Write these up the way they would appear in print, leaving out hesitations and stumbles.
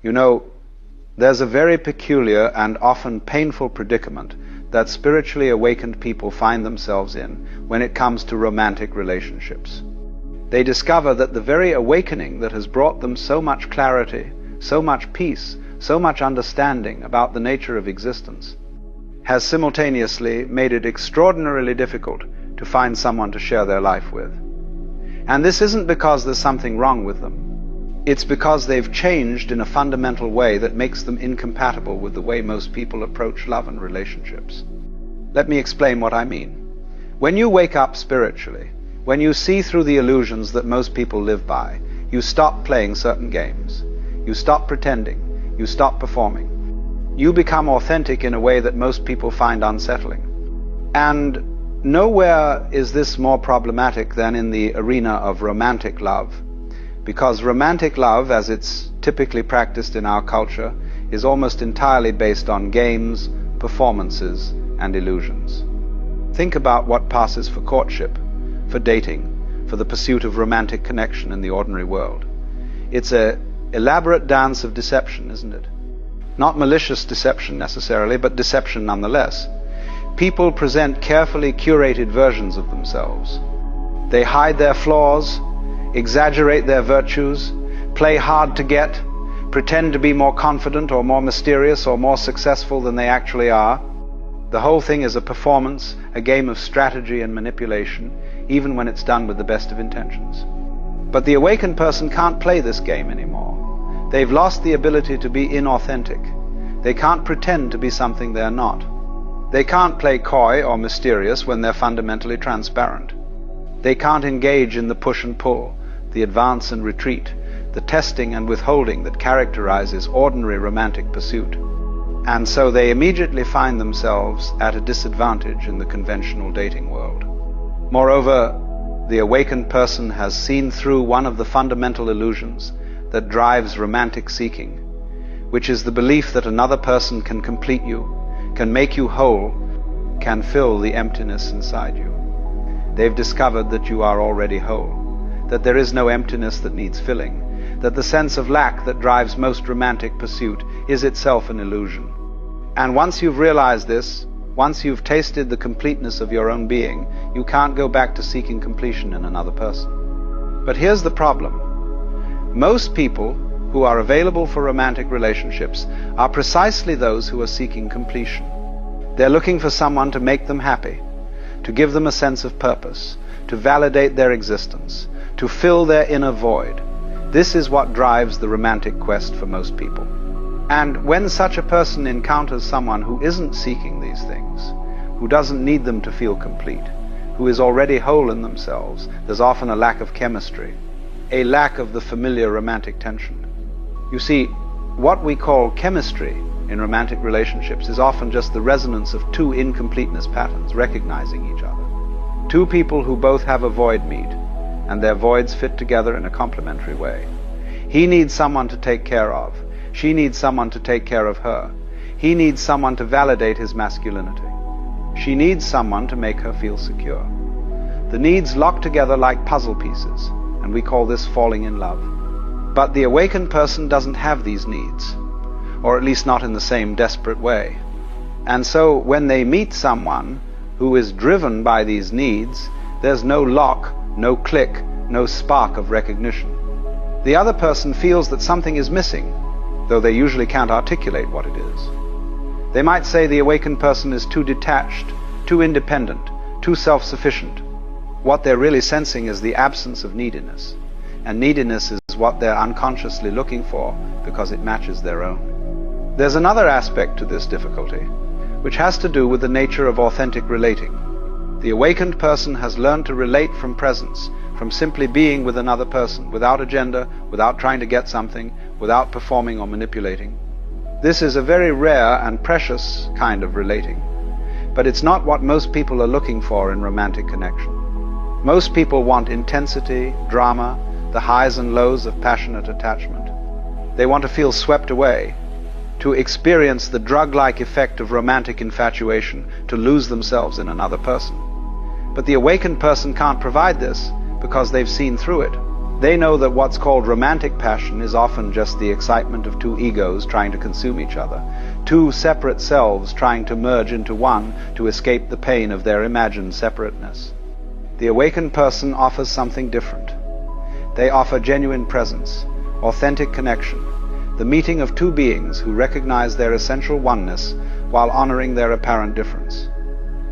You know, there's a very peculiar and often painful predicament that spiritually awakened people find themselves in when it comes to romantic relationships. They discover that the very awakening that has brought them so much clarity, so much peace, so much understanding about the nature of existence, has simultaneously made it extraordinarily difficult to find someone to share their life with. And this isn't because there's something wrong with them. It's because they've changed in a fundamental way that makes them incompatible with the way most people approach love and relationships. Let me explain what I mean. When you wake up spiritually, when you see through the illusions that most people live by, you stop playing certain games. You stop pretending. You stop performing. You become authentic in a way that most people find unsettling. And nowhere is this more problematic than in the arena of romantic love. Because romantic love, as it's typically practiced in our culture, is almost entirely based on games, performances, and illusions. Think about what passes for courtship, for dating, for the pursuit of romantic connection in the ordinary world. It's an elaborate dance of deception, isn't it? Not malicious deception necessarily, but deception nonetheless. People present carefully curated versions of themselves. They hide their flaws, exaggerate their virtues, play hard to get, pretend to be more confident or more mysterious or more successful than they actually are. The whole thing is a performance, a game of strategy and manipulation, even when it's done with the best of intentions. But the awakened person can't play this game anymore. They've lost the ability to be inauthentic. They can't pretend to be something they're not. They can't play coy or mysterious when they're fundamentally transparent. They can't engage in the push and pull, the advance and retreat, the testing and withholding that characterizes ordinary romantic pursuit. And so they immediately find themselves at a disadvantage in the conventional dating world. Moreover, the awakened person has seen through one of the fundamental illusions that drives romantic seeking, which is the belief that another person can complete you, can make you whole, can fill the emptiness inside you. They've discovered that you are already whole, that there is no emptiness that needs filling, that the sense of lack that drives most romantic pursuit is itself an illusion. And once you've realized this, once you've tasted the completeness of your own being, you can't go back to seeking completion in another person. But here's the problem. Most people who are available for romantic relationships are precisely those who are seeking completion. They're looking for someone to make them happy, to give them a sense of purpose, to validate their existence, to fill their inner void. This is what drives the romantic quest for most people. And when such a person encounters someone who isn't seeking these things, who doesn't need them to feel complete, who is already whole in themselves, there's often a lack of chemistry, a lack of the familiar romantic tension. You see, what we call chemistry in romantic relationships is often just the resonance of two incompleteness patterns recognizing each other. Two people who both have a void meet, and their voids fit together in a complementary way. He needs someone to take care of. She needs someone to take care of her. He needs someone to validate his masculinity. She needs someone to make her feel secure. The needs lock together like puzzle pieces, and we call this falling in love. But the awakened person doesn't have these needs, or at least not in the same desperate way. And so when they meet someone who is driven by these needs, there's no lock, no click, no spark of recognition. The other person feels that something is missing, though they usually can't articulate what it is. They might say the awakened person is too detached, too independent, too self-sufficient. What they're really sensing is the absence of neediness, and neediness is what they're unconsciously looking for because it matches their own. There's another aspect to this difficulty, which has to do with the nature of authentic relating. The awakened person has learned to relate from presence, from simply being with another person, without agenda, without trying to get something, without performing or manipulating. This is a very rare and precious kind of relating, but it's not what most people are looking for in romantic connection. Most people want intensity, drama, the highs and lows of passionate attachment. They want to feel swept away, to experience the drug-like effect of romantic infatuation, to lose themselves in another person. But the awakened person can't provide this because they've seen through it. They know that what's called romantic passion is often just the excitement of two egos trying to consume each other, two separate selves trying to merge into one to escape the pain of their imagined separateness. The awakened person offers something different. They offer genuine presence, authentic connection, the meeting of two beings who recognize their essential oneness while honoring their apparent difference.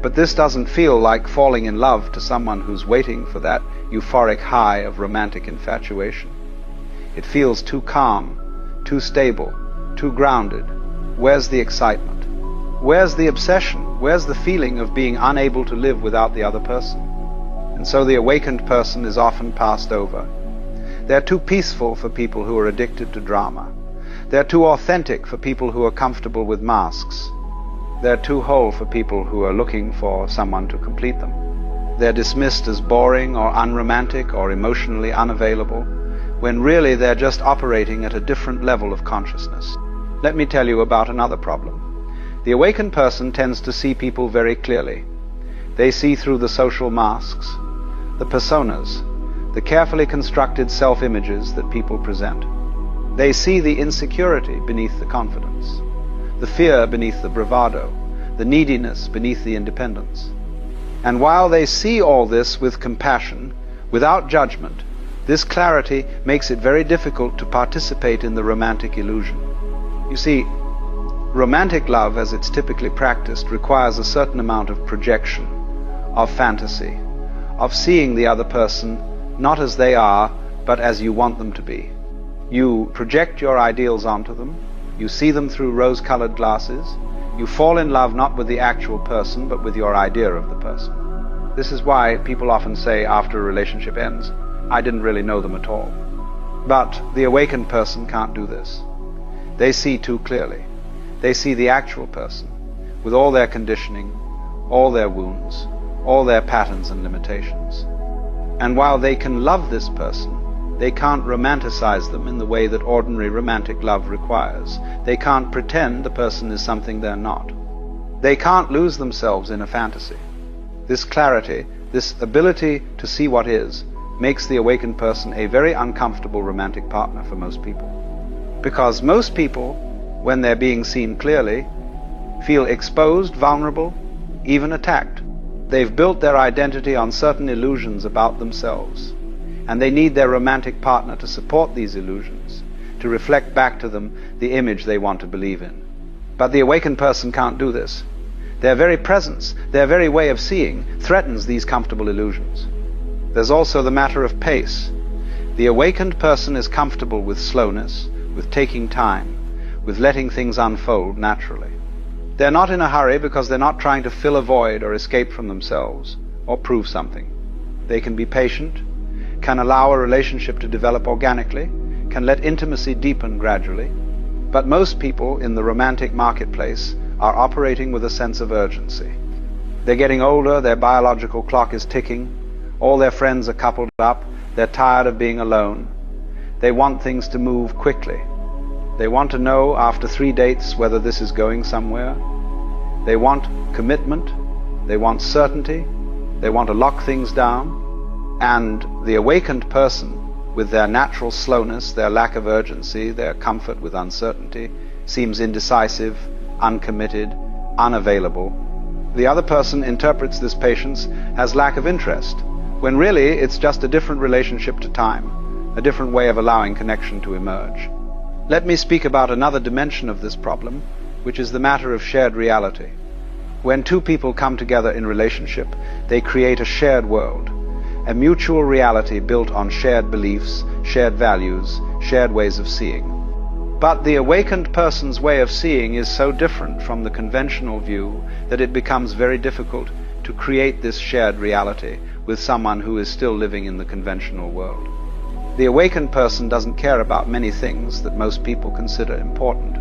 But this doesn't feel like falling in love to someone who's waiting for that euphoric high of romantic infatuation. It feels too calm, too stable, too grounded. Where's the excitement? Where's the obsession? Where's the feeling of being unable to live without the other person? And so the awakened person is often passed over. They're too peaceful for people who are addicted to drama. They're too authentic for people who are comfortable with masks. They're too whole for people who are looking for someone to complete them. They're dismissed as boring or unromantic or emotionally unavailable, when really they're just operating at a different level of consciousness. Let me tell you about another problem. The awakened person tends to see people very clearly. They see through the social masks, the personas, the carefully constructed self-images that people present. They see the insecurity beneath the confidence, the fear beneath the bravado, the neediness beneath the independence. And while they see all this with compassion, without judgment, this clarity makes it very difficult to participate in the romantic illusion. You see, romantic love, as it's typically practiced, requires a certain amount of projection, of fantasy, of seeing the other person not as they are, but as you want them to be. You project your ideals onto them, you see them through rose-colored glasses, you fall in love not with the actual person, but with your idea of the person. This is why people often say after a relationship ends, I didn't really know them at all. But the awakened person can't do this. They see too clearly. They see the actual person, with all their conditioning, all their wounds, all their patterns and limitations. And while they can love this person, they can't romanticize them in the way that ordinary romantic love requires. They can't pretend the person is something they're not. They can't lose themselves in a fantasy. This clarity, this ability to see what is, makes the awakened person a very uncomfortable romantic partner for most people. Because most people, when they're being seen clearly, feel exposed, vulnerable, even attacked. They've built their identity on certain illusions about themselves, and they need their romantic partner to support these illusions, to reflect back to them the image they want to believe in. But the awakened person can't do this. Their very presence, their very way of seeing, threatens these comfortable illusions. There's also the matter of pace. The awakened person is comfortable with slowness, with taking time, with letting things unfold naturally. They're not in a hurry because they're not trying to fill a void or escape from themselves or prove something. They can be patient, can allow a relationship to develop organically, can let intimacy deepen gradually. But most people in the romantic marketplace are operating with a sense of urgency. They're getting older, their biological clock is ticking, all their friends are coupled up, they're tired of being alone. They want things to move quickly. They want to know after 3 dates whether this is going somewhere. They want commitment. They want certainty. They want to lock things down. And the awakened person, with their natural slowness, their lack of urgency, their comfort with uncertainty, seems indecisive, uncommitted, unavailable. The other person interprets this patience as lack of interest, when really it's just a different relationship to time, a different way of allowing connection to emerge. Let me speak about another dimension of this problem, which is the matter of shared reality. When two people come together in relationship, they create a shared world, a mutual reality built on shared beliefs, shared values, shared ways of seeing. But the awakened person's way of seeing is so different from the conventional view that it becomes very difficult to create this shared reality with someone who is still living in the conventional world. The awakened person doesn't care about many things that most people consider important.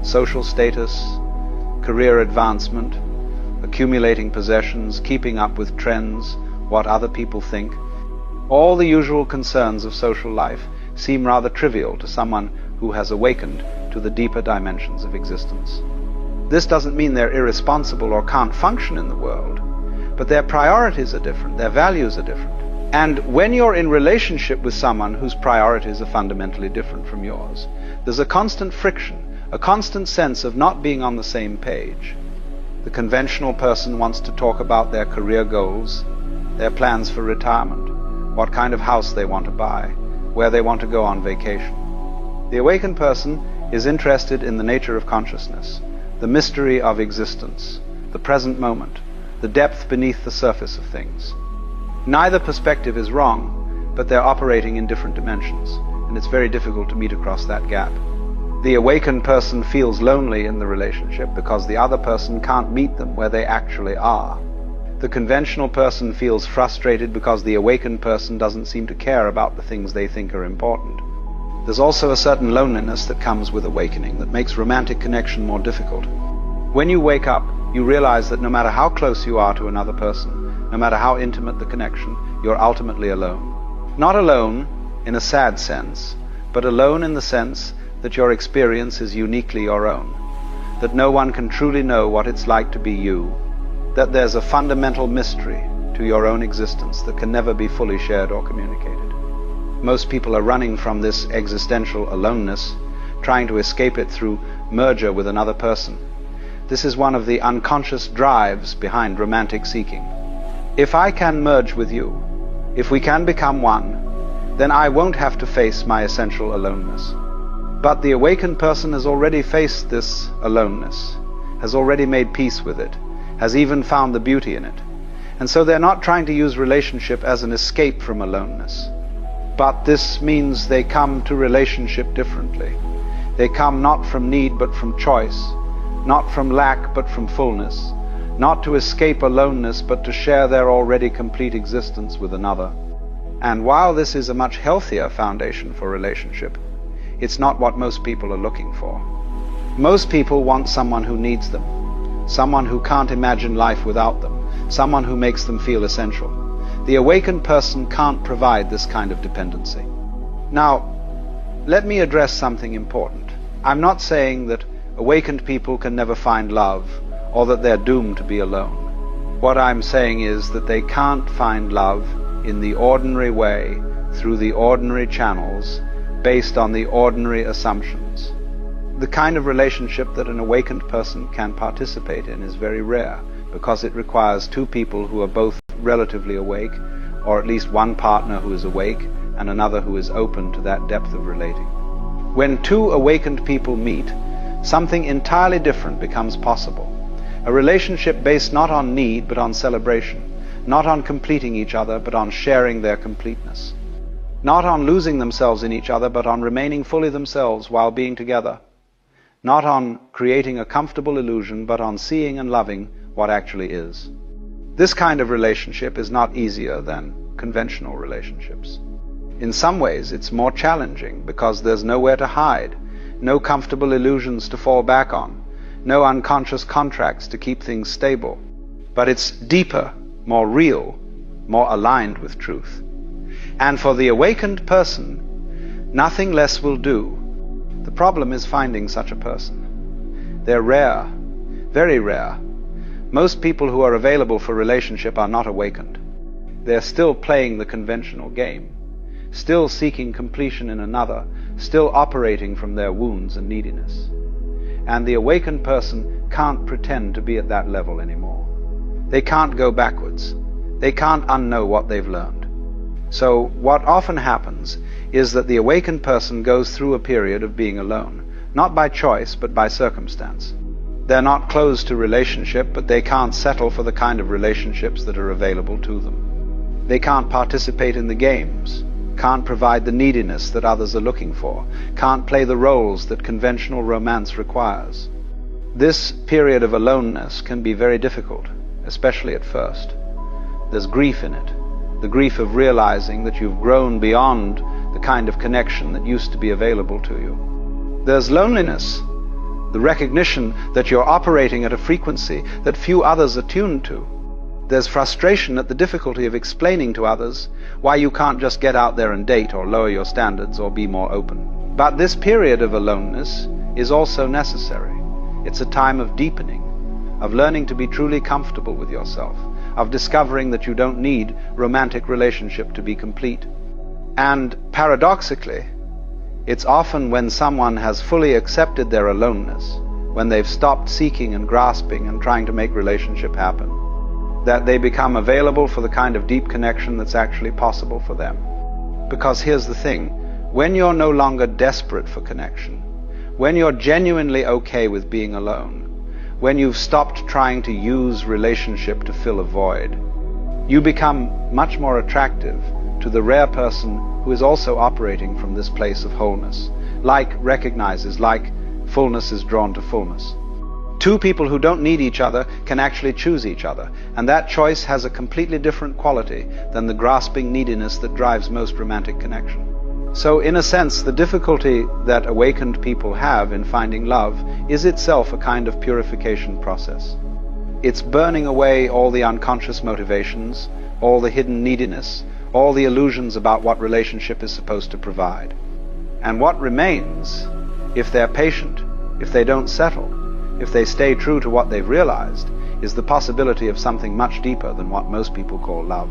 Social status, career advancement, accumulating possessions, keeping up with trends, what other people think. All the usual concerns of social life seem rather trivial to someone who has awakened to the deeper dimensions of existence. This doesn't mean they're irresponsible or can't function in the world, but their priorities are different, their values are different. And when you're in relationship with someone whose priorities are fundamentally different from yours, there's a constant friction, a constant sense of not being on the same page. The conventional person wants to talk about their career goals, their plans for retirement, what kind of house they want to buy, where they want to go on vacation. The awakened person is interested in the nature of consciousness, the mystery of existence, the present moment, the depth beneath the surface of things. Neither perspective is wrong, but they're operating in different dimensions, and it's very difficult to meet across that gap. The awakened person feels lonely in the relationship because the other person can't meet them where they actually are. The conventional person feels frustrated because the awakened person doesn't seem to care about the things they think are important. There's also a certain loneliness that comes with awakening that makes romantic connection more difficult. When you wake up, you realize that no matter how close you are to another person, no matter how intimate the connection, you're ultimately alone. Not alone in a sad sense, but alone in the sense that your experience is uniquely your own, that no one can truly know what it's like to be you, that there's a fundamental mystery to your own existence that can never be fully shared or communicated. Most people are running from this existential aloneness, trying to escape it through merger with another person. This is one of the unconscious drives behind romantic seeking. If I can merge with you, if we can become one, then I won't have to face my essential aloneness. But the awakened person has already faced this aloneness, has already made peace with it, has even found the beauty in it. And so they're not trying to use relationship as an escape from aloneness. But this means they come to relationship differently. They come not from need but from choice, not from lack but from fullness, not to escape aloneness but to share their already complete existence with another. And while this is a much healthier foundation for relationship, it's not what most people are looking for. Most people want someone who needs them, someone who can't imagine life without them, someone who makes them feel essential. The awakened person can't provide this kind of dependency. Now, let me address something important. I'm not saying that awakened people can never find love, or that they're doomed to be alone. What I'm saying is that they can't find love in the ordinary way, through the ordinary channels, based on the ordinary assumptions. The kind of relationship that an awakened person can participate in is very rare, because it requires two people who are both relatively awake, or at least one partner who is awake and another who is open to that depth of relating. When two awakened people meet, something entirely different becomes possible. A relationship based not on need but on celebration, not on completing each other but on sharing their completeness, not on losing themselves in each other but on remaining fully themselves while being together, not on creating a comfortable illusion but on seeing and loving what actually is. This kind of relationship is not easier than conventional relationships. In some ways it's more challenging because there's nowhere to hide, no comfortable illusions to fall back on, no unconscious contracts to keep things stable. But it's deeper, more real, more aligned with truth. And for the awakened person, nothing less will do. The problem is finding such a person. They're rare, very rare. Most people who are available for relationship are not awakened. They're still playing the conventional game, still seeking completion in another, still operating from their wounds and neediness. And the awakened person can't pretend to be at that level anymore. They can't go backwards. They can't unknow what they've learned. So what often happens is that the awakened person goes through a period of being alone, not by choice but by circumstance. They're not closed to relationship, but they can't settle for the kind of relationships that are available to them. They can't participate in the games, can't provide the neediness that others are looking for, can't play the roles that conventional romance requires. This period of aloneness can be very difficult, especially at first. There's grief in it, the grief of realizing that you've grown beyond the kind of connection that used to be available to you. There's loneliness, the recognition that you're operating at a frequency that few others are tuned to. There's frustration at the difficulty of explaining to others why you can't just get out there and date or lower your standards or be more open. But this period of aloneness is also necessary. It's a time of deepening, of learning to be truly comfortable with yourself, of discovering that you don't need romantic relationship to be complete. And paradoxically, it's often when someone has fully accepted their aloneness, when they've stopped seeking and grasping and trying to make relationship happen, that they become available for the kind of deep connection that's actually possible for them. Because here's the thing, when you're no longer desperate for connection, when you're genuinely okay with being alone, when you've stopped trying to use relationship to fill a void, you become much more attractive to the rare person who is also operating from this place of wholeness, recognizes fullness is drawn to fullness. Two people who don't need each other can actually choose each other, and that choice has a completely different quality than the grasping neediness that drives most romantic connection. So in a sense, the difficulty that awakened people have in finding love is itself a kind of purification process. It's burning away all the unconscious motivations, all the hidden neediness, all the illusions about what relationship is supposed to provide. And what remains, if they're patient, if they don't settle, if they stay true to what they've realized, is the possibility of something much deeper than what most people call love.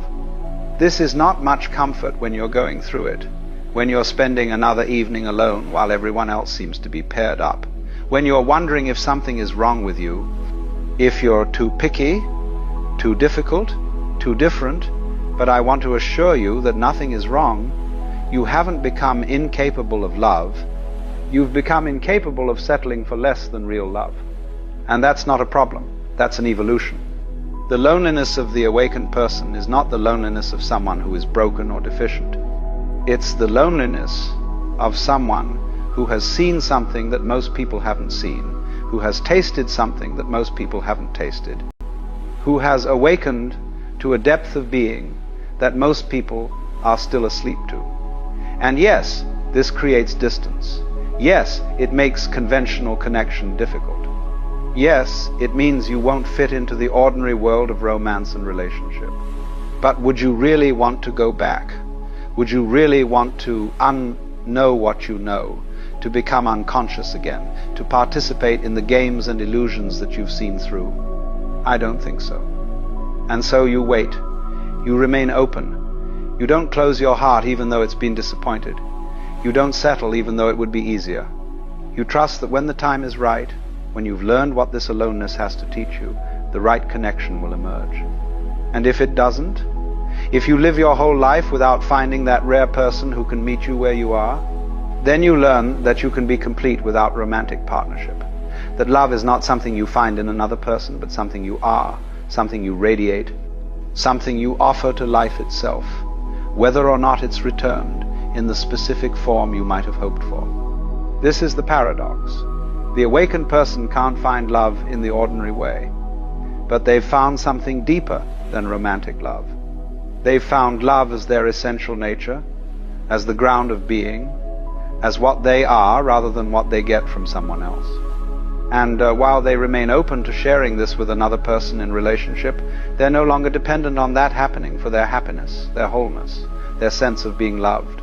This is not much comfort when you're going through it, when you're spending another evening alone while everyone else seems to be paired up, when you're wondering if something is wrong with you, if you're too picky, too difficult, too different. But I want to assure you that nothing is wrong. You haven't become incapable of love. You've become incapable of settling for less than real love. And that's not a problem. That's an evolution. The loneliness of the awakened person is not the loneliness of someone who is broken or deficient. It's the loneliness of someone who has seen something that most people haven't seen, who has tasted something that most people haven't tasted, who has awakened to a depth of being that most people are still asleep to. And yes, this creates distance. Yes, it makes conventional connection difficult. Yes, it means you won't fit into the ordinary world of romance and relationship. But would you really want to go back? Would you really want to unknow what you know, to become unconscious again, to participate in the games and illusions that you've seen through? I don't think so. And so you wait. You remain open. You don't close your heart even though it's been disappointed. You don't settle even though it would be easier. You trust that when the time is right, when you've learned what this aloneness has to teach you, the right connection will emerge. And if it doesn't, if you live your whole life without finding that rare person who can meet you where you are, then you learn that you can be complete without romantic partnership. That love is not something you find in another person, but something you are, something you radiate, something you offer to life itself, whether or not it's returned in the specific form you might have hoped for. This is the paradox. The awakened person can't find love in the ordinary way, but they've found something deeper than romantic love. They've found love as their essential nature, as the ground of being, as what they are rather than what they get from someone else. And while they remain open to sharing this with another person in relationship, they're no longer dependent on that happening for their happiness, their wholeness, their sense of being loved.